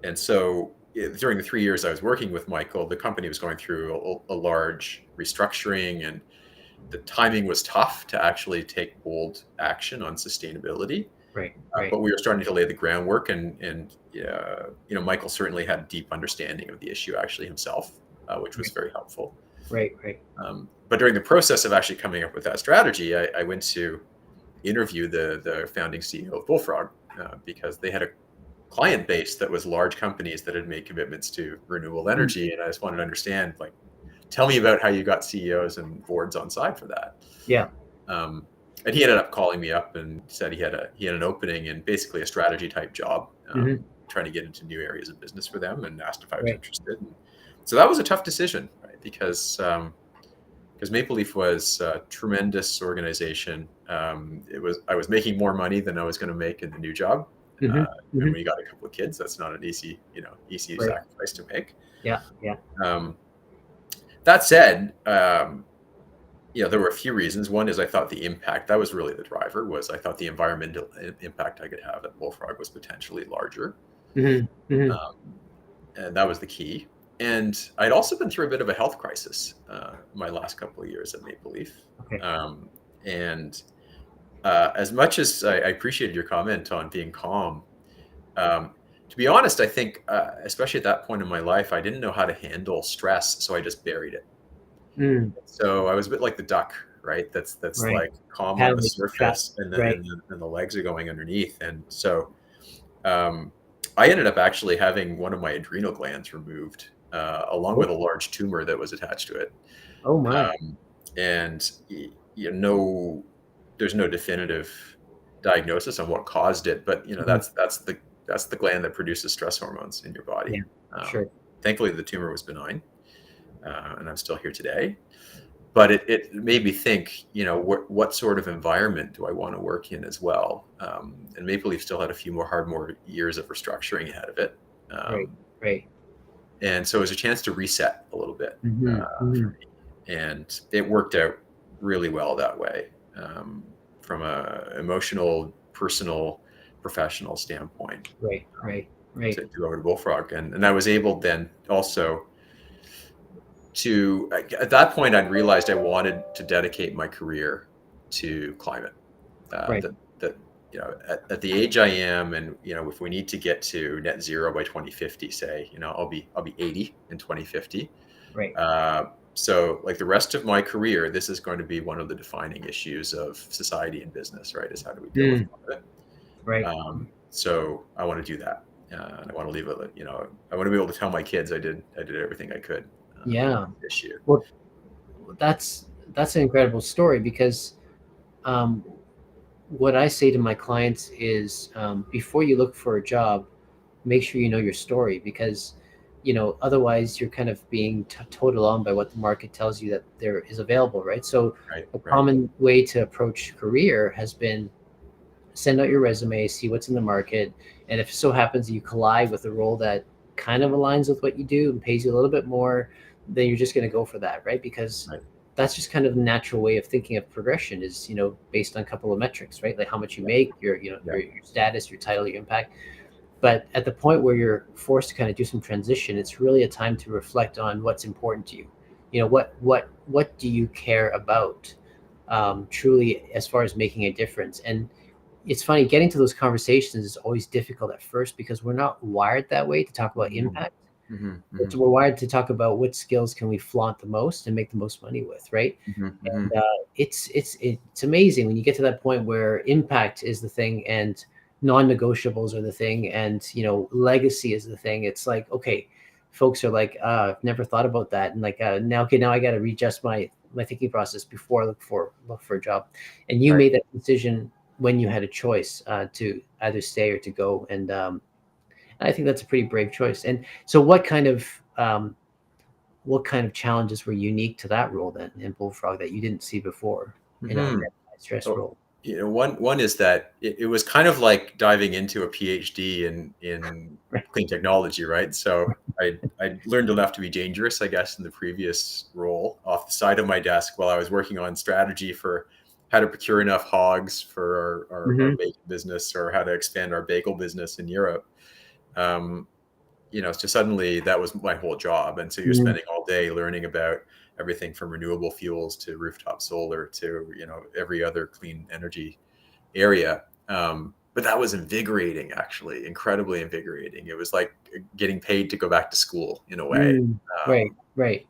and so during the 3 years I was working with Michael, the company was going through a large restructuring, and the timing was tough to actually take bold action on sustainability. Right. Right. But we were starting to lay the groundwork, and Michael certainly had a deep understanding of the issue actually himself, which was very helpful. Right. Right. But during the process of actually coming up with that strategy, I went to interview the founding CEO of Bullfrog, because they had a client base that was large companies that had made commitments to renewable energy, and I just wanted to understand, like, tell me about how you got CEOs and boards on side for that. Yeah. Um, and he ended up calling me up and said he had an opening in basically a strategy type job, trying to get into new areas of business for them, and asked if I was Right. interested. And so that was a tough decision, right? Because Maple Leaf was a tremendous organization. I was making more money than I was going to make in the new job. And when you got a couple of kids, that's not an easy Right. sacrifice to make. Yeah. Yeah. That said, there were a few reasons. One is I thought the impact, that was really the driver, was I thought the environmental impact I could have at Bullfrog was potentially larger. And that was the key. And I'd also been through a bit of a health crisis my last couple of years at Maple Leaf. Okay. And as much as I appreciated your comment on being calm, to be honest, I think, especially at that point in my life, I didn't know how to handle stress, so I just buried it. So I was a bit like the duck, right? That's Right. like calm Paddling on the the surface, trap. and Right. the legs are going underneath. And so I ended up actually having one of my adrenal glands removed, along with a large tumor that was attached to it. Oh my. And there's no definitive diagnosis on what caused it, but that's the gland that produces stress hormones in your body. Yeah. Sure. Thankfully, the tumor was benign, and I'm still here today. But it made me think, what sort of environment do I want to work in as well? And Maple Leaf still had a few more years of restructuring ahead of it. Right. And so it was a chance to reset a little bit for me. And it worked out really well that way, from a emotional, personal, professional standpoint. Right. To go over to Bullfrog. And I was able then also at that point, I'd realized I wanted to dedicate my career to climate. At the age I am, and if we need to get to net zero by 2050, say, I'll be 80 in 2050. Right. So like the rest of my career, this is going to be one of the defining issues of society and business, right? Is how do we deal with climate? Right. So I want to do that, and I want to leave it. I want to be able to tell my kids I did everything I could. This year. Well, that's an incredible story, because what I say to my clients is, before you look for a job, make sure you know your story, because otherwise you're kind of being towed along by what the market tells you that there is available, right? So common way to approach career has been send out your resume, see what's in the market, and if it so happens you collide with a role that kind of aligns with what you do and pays you a little bit more, then you're just going to go for that, right? Because that's just kind of the natural way of thinking of progression, is based on a couple of metrics, right? Like how much you make, your status, your title, your impact. But at the point where you're forced to kind of do some transition, it's really a time to reflect on what's important to you. What do you care about, truly, as far as making a difference? And it's funny, getting to those conversations is always difficult at first, because we're not wired that way to talk about impact. We're wired to talk about what skills can we flaunt the most and make the most money with, right? And it's amazing when you get to that point where impact is the thing and non-negotiables are the thing, and legacy is the thing. It's like, okay, folks are like, I've never thought about that, and like, now I got to readjust my thinking process before I look for a job. And you made that decision when you had a choice to either stay or to go, and I think that's a pretty brave choice. And so what kind of challenges were unique to that role then in Bullfrog that you didn't see before in a stress role? One is that it was kind of like diving into a PhD in clean technology, right? So I learned enough to be dangerous, I guess, in the previous role off the side of my desk while I was working on strategy for how to procure enough hogs for our Hmm. bacon business, or how to expand our bagel business in Europe. Um, so suddenly that was my whole job. And so you're Hmm. spending all day learning about everything from renewable fuels to rooftop solar to, every other clean energy area. But that was invigorating, actually, incredibly invigorating. It was like getting paid to go back to school in a way, Mm. Right, um, right.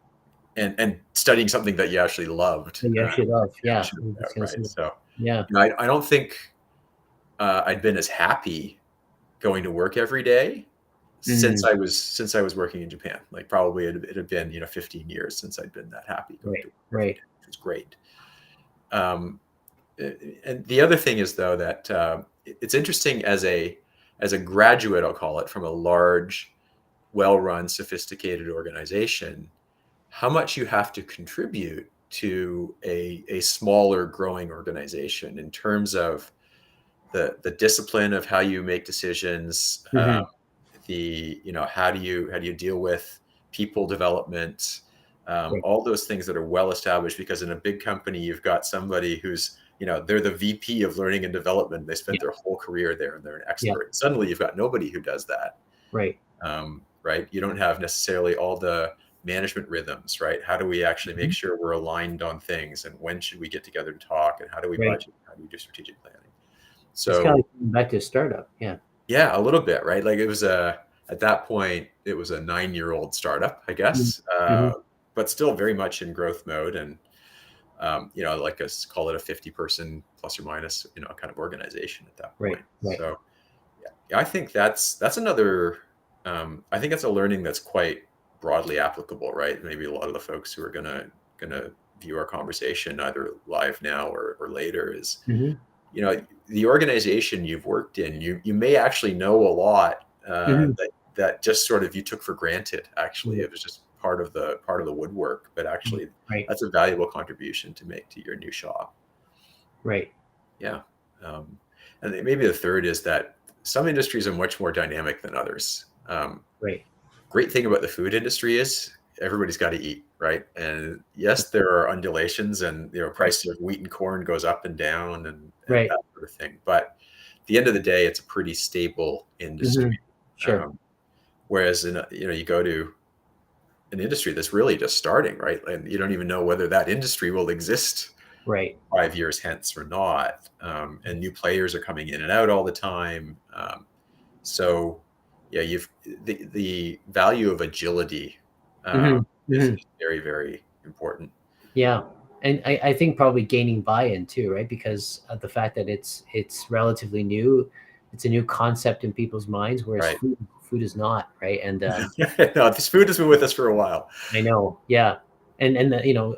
and studying something that you actually loved, That you actually love. Yeah. passionate I was just about, gonna right? say. So Yeah. I don't think I'd been as happy going to work every day Mm. since I was working in Japan. Like probably it had been 15 years since I'd been that happy going to Right, work every right. day, which was great. Um, and the other thing is, though, that it's interesting as a graduate, I'll call it, from a large, well-run, sophisticated organization, how much you have to contribute to a smaller, growing organization in terms of the discipline of how you make decisions, Hmm. how do you deal with people development, Right. all those things that are well established. Because in a big company, you've got somebody who's, they're the VP of learning and development. They spent Yeah. their whole career there and they're an Yeah. expert. Suddenly you've got nobody who does that. Right. Right, you don't have necessarily all the management rhythms, right? How do we actually make Mhm. sure we're aligned on things, and when should we get together to talk, and how do we Right. budget, how do we do strategic planning? It's kind of So like going back to a startup. Yeah. yeah, a little bit, right? Like it was at that point, it was a 9-year-old startup, I guess, Mm-hmm. but still very much in growth mode. And, like call it a 50-person plus or minus, kind of organization at that Right. point. Right. So yeah, I think that's another, I think that's a learning that's quite broadly applicable, right? Maybe a lot of the folks who are gonna view our conversation either live now or later is, Hmm. the organization you've worked in, you may actually know a lot Hmm. that just sort of you took for granted. Actually, Right. it was just part of the woodwork, but actually, Right. that's a valuable contribution to make to your new shop. Right. Yeah, and then maybe the third is that some industries are much more dynamic than others. Right. Great thing about the food industry is everybody's got to eat, right? And yes, there are undulations, and Right. price of wheat and corn goes up and down, and Right. that sort of thing. But at the end of the day, it's a pretty stable Hmm. industry. Sure. Um, Whereas you go to an industry that's really just starting, right? And you don't even know whether that industry will exist Right. 5 years hence or not. And new players are coming in and out all the time. So yeah, the value of agility Hmm. is Hmm. very, very important. Yeah. And I think probably gaining buy-in too, right? Because of the fact that it's relatively new, it's a new concept in people's minds, whereas Right. food is not, right? And No, this food has been with us for a while. I know, yeah. And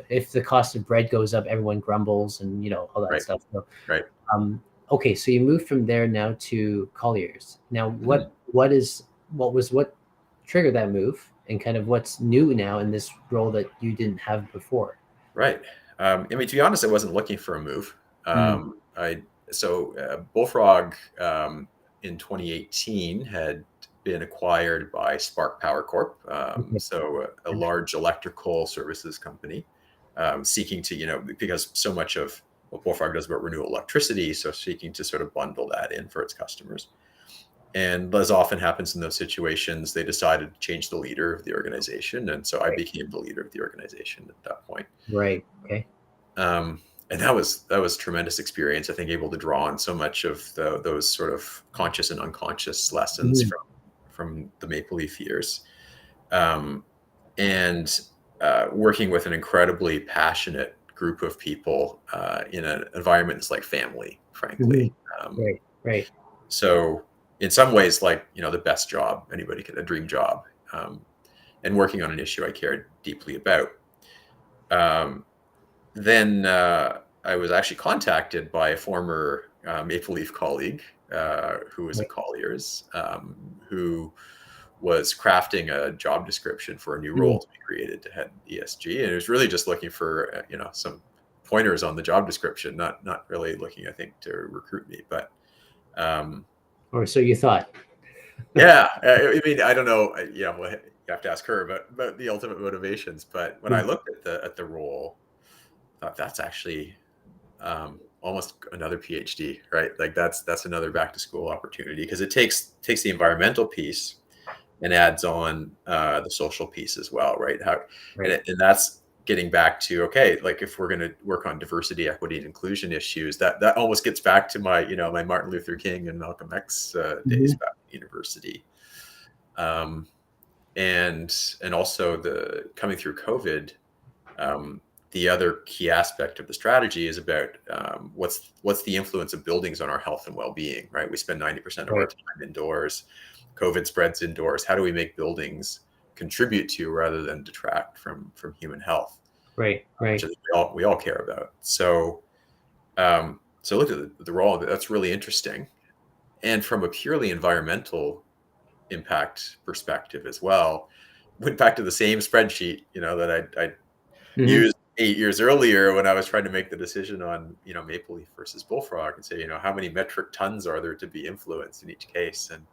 if the cost of bread goes up, everyone grumbles and all that Right. stuff. So, Right. um, okay, so you moved from there now to Colliers. Now, Mhm. what triggered that move, and kind of what's new now in this role that you didn't have before? Right. I mean, to be honest, I wasn't looking for a move. Mm. Bullfrog, in 2018 had been acquired by Spark Power Corp, Okay. so a large electrical services company, seeking to, because so much of what Bullfrog does about renewable electricity, so seeking to sort of bundle that in for its customers. And as often happens in those situations, they decided to change the leader of the organization, and so I Right. became the leader of the organization at that point. Right. Okay. And that was tremendous experience. I think able to draw on so much of those sort of conscious and unconscious lessons Mhm. from the Maple Leaf years, um, and working with an incredibly passionate group of people in an environment that's like family, Mhm. frankly. Um, Right. Right. so in some ways, like the best job anybody could, a dream job, um, and working on an issue I cared deeply about. Um, then I was actually contacted by a former Maple Leaf colleague who was at Right. Colliers, who was crafting a job description for a new Mhm. role to be created to head ESG, and it was really just looking for some pointers on the job description, not really looking, I think, to recruit me, but or so you thought. yeah, I mean, I don't know, well, you have to ask her about the ultimate motivations. But when I looked at the role, I thought that's actually almost another PhD, right? Like that's another back to school opportunity, because it takes the environmental piece and adds on the social piece as well, right? Right. And that's getting back to, okay, like if we're going to work on diversity, equity, and inclusion issues, that almost gets back to my my Martin Luther King and Malcolm X days back at university, and also the coming through COVID. The other key aspect of the strategy is about what's the influence of buildings on our health and well-being, right? We spend 90% of our Right. time indoors. COVID spreads indoors. How do we make buildings contribute to rather than detract from human health, Right. which Right. is we all care about. So look at the role of it. That's really interesting. And from a purely environmental impact perspective as well, went back to the same spreadsheet, that I Mm-hmm. used 8 years earlier when I was trying to make the decision on, Maple Leaf versus Bullfrog, and say, how many metric tons are there to be influenced in each case? And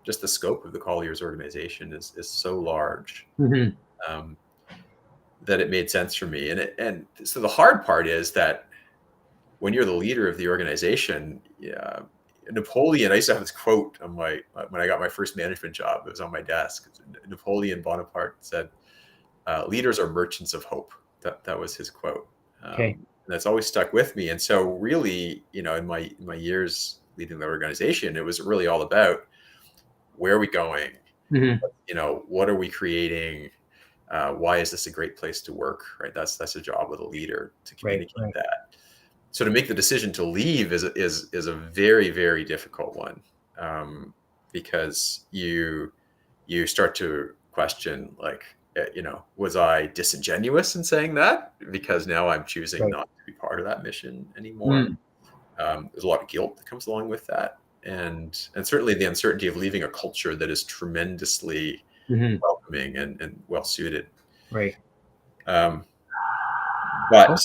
just the scope of the Colliers organization is so large, Mm-hmm. um, that it made sense for me. And so the hard part is that when you're the leader of the organization, yeah, Napoleon, I used to have this quote on when I got my first management job, it was on my desk. Napoleon Bonaparte said, leaders are merchants of hope. That was his quote. Okay. And that's always stuck with me. And so really, in my years leading the organization, it was really all about, where are we going? Mm-hmm. What are we creating? Why is this a great place to work? Right. That's a job of the leader, to Right. communicate Right. that. So to make the decision to leave is a very, very difficult one, because you start to question, like, was I disingenuous in saying that, because now I'm choosing Right. not to be part of that mission anymore. Mm. There's a lot of guilt that comes along with that, and certainly the uncertainty of leaving a culture that is tremendously Mm-hmm. welcoming and well suited. Right. Um, but Oh.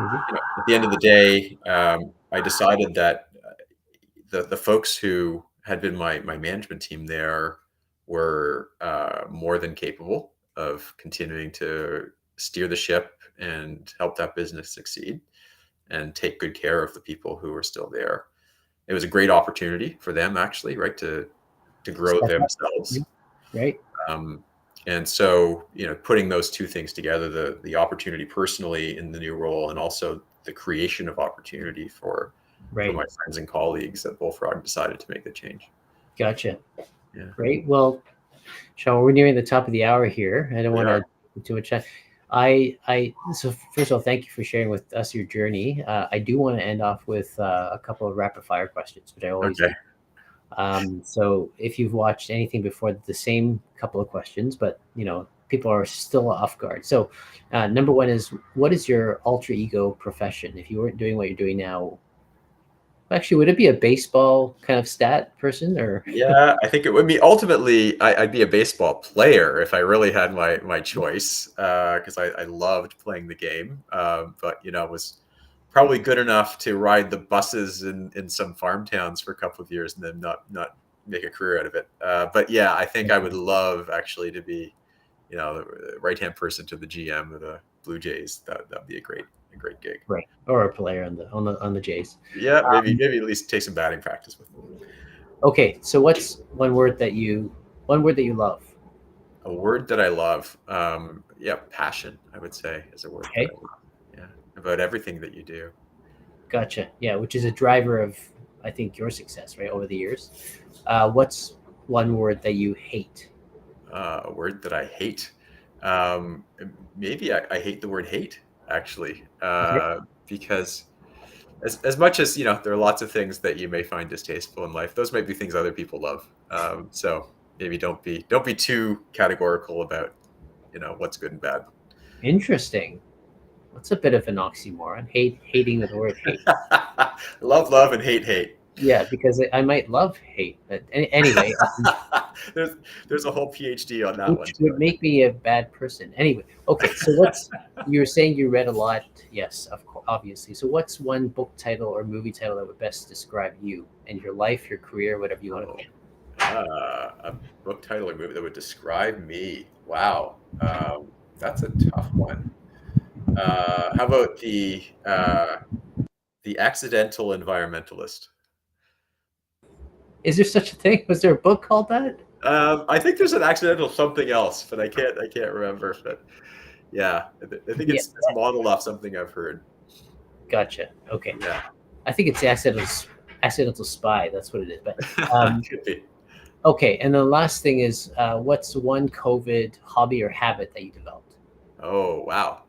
Mm-hmm. at the end of the day, I decided that the folks who had been my management team there were more than capable of continuing to steer the ship and help that business succeed and take good care of the people who were still there. It was a great opportunity for them, actually, right, to grow Step up. themselves. Right. Um, and so, putting those two things together, the opportunity personally in the new role, and also the creation of opportunity for Right. my friends and colleagues at Bullfrog, decided to make the change. Gotcha. Yeah, Great. Well, Sean, we're nearing the top of the hour here. I don't we want are. to do too much time. So first of all, thank you for sharing with us your journey. I do want to end off with a couple of rapid fire questions, which I always Okay. do. So if you've watched anything before, the same couple of questions, but people are still off guard. So number one is, what is your alter ego profession? If you weren't doing what you're doing now, actually, would it be a baseball kind of stat person or? Yeah, I think it would be ultimately. I'd be a baseball player if I really had my choice, because I loved playing the game. But was probably good enough to ride the buses in some farm towns for a couple of years and then not make a career out of it. But yeah, I think I would love actually to be, the right hand person to the GM of the Blue Jays. That'd be a great gig. Right, or a player on the Jays. Yeah, maybe at least take some batting practice with them. Okay, so what's one word that you love? A word that I love, yeah, passion, I would say, is a word that I Okay, love. Yeah, about everything that you do. gotcha. Yeah, which is a driver of, I think, your success, right, over the years. What's one word that you hate? A word that I hate. Um, Maybe I hate the word hate, actually, Okay. because as much as there are lots of things that you may find distasteful in life, those might be things other people love. So maybe don't be too categorical about what's good and bad. Interesting. That's a bit of an oxymoron. Hating the word hate. Love, and hate. Yeah, because I might love hate, but anyway, there's a whole PhD on that one which too. would make me a bad person. Anyway, okay. So what's you were saying you read a lot? Yes, of course, obviously. So what's one book title or movie title that would best describe you and your life, your career, whatever you want to Oh, call it? a book title or movie that would describe me. Wow, that's a tough one. How about the Accidental Environmentalist? Is there such a thing? Was there a book called that? I think there's an accidental something else, but I can't remember. But yeah, I think Yeah, it's modeled off something I've heard. gotcha. Okay, Yeah, I think it's accidental spy. That's what it is. But um, could be. okay, and the last thing is, what's one COVID hobby or habit that you developed? Oh wow.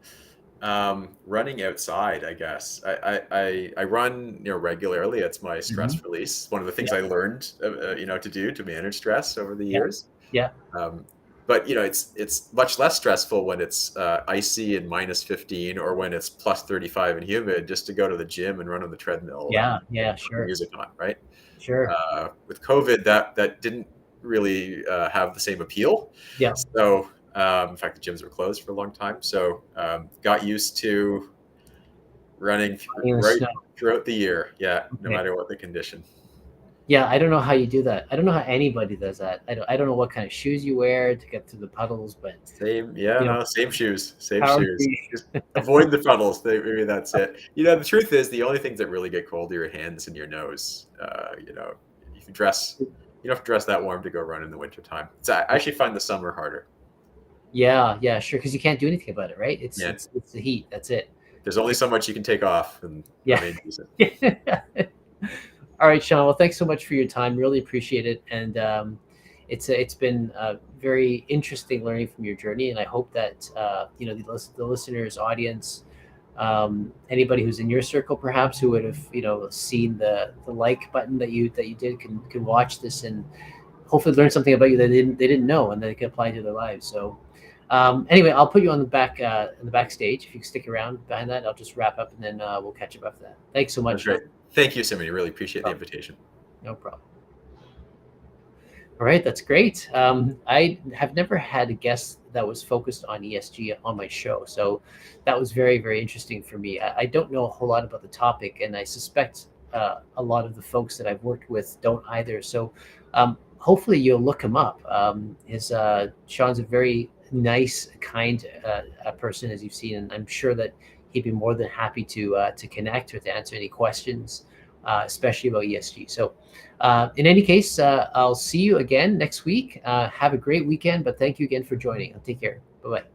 Running outside, I guess. I run, regularly. It's my Hmm. stress release. One of the things Yeah, I learned, to do to manage stress over the yeah, years. yeah, Um, but it's much less stressful when it's icy and -15, or when it's +35 and humid, just to go to the gym and run on the treadmill and, yeah, yeah. put the Sure, music on, right? sure. With COVID, that didn't really have the same appeal. Yeah, So, in fact, the gyms were closed for a long time. So, got used to running in the right snow. throughout the year. Yeah, no Okay. matter what the condition. Yeah, I don't know how you do that. I don't know how anybody does that. I don't know what kind of shoes you wear to get through the puddles, but Same, yeah, you know, no, same shoes, same power shoes. to you. Just avoid the puddles. Maybe that's it. The truth is, the only things that really get cold are your hands and your nose. You can dress. You don't have to dress that warm to go run in the wintertime. I actually find the summer harder. Yeah, yeah, sure. Because you can't do anything about it, right? It's Yeah, it's it's the heat. That's it. there's only Okay. so much you can take off and Yeah. remain decent. All right, Sean. Well, thanks so much for your time. Really appreciate it, and it's been very interesting learning from your journey. And I hope that the listeners, audience, anybody who's in your circle, perhaps who would have seen the like button that you did can watch this and hopefully learn something about you that they didn't know and that they can apply to their lives. So. Anyway, I'll put you on the back in the backstage. If you can stick around behind that, I'll just wrap up and then we'll catch up after that. Thanks so much, That's Sean. great. Thank you, Simon. Really appreciate the No invitation. no problem. All right, that's great. I have never had a guest that was focused on ESG on my show, so that was very, very interesting for me. I don't know a whole lot about the topic, and I suspect a lot of the folks that I've worked with don't either. So hopefully you'll look him up. Sean's a very nice, kind person, as you've seen, and I'm sure that he'd be more than happy to connect or to answer any questions, especially about ESG. So. In any case, I'll see you again next week. Have a great weekend, but thank you again for joining. Take care. Bye bye.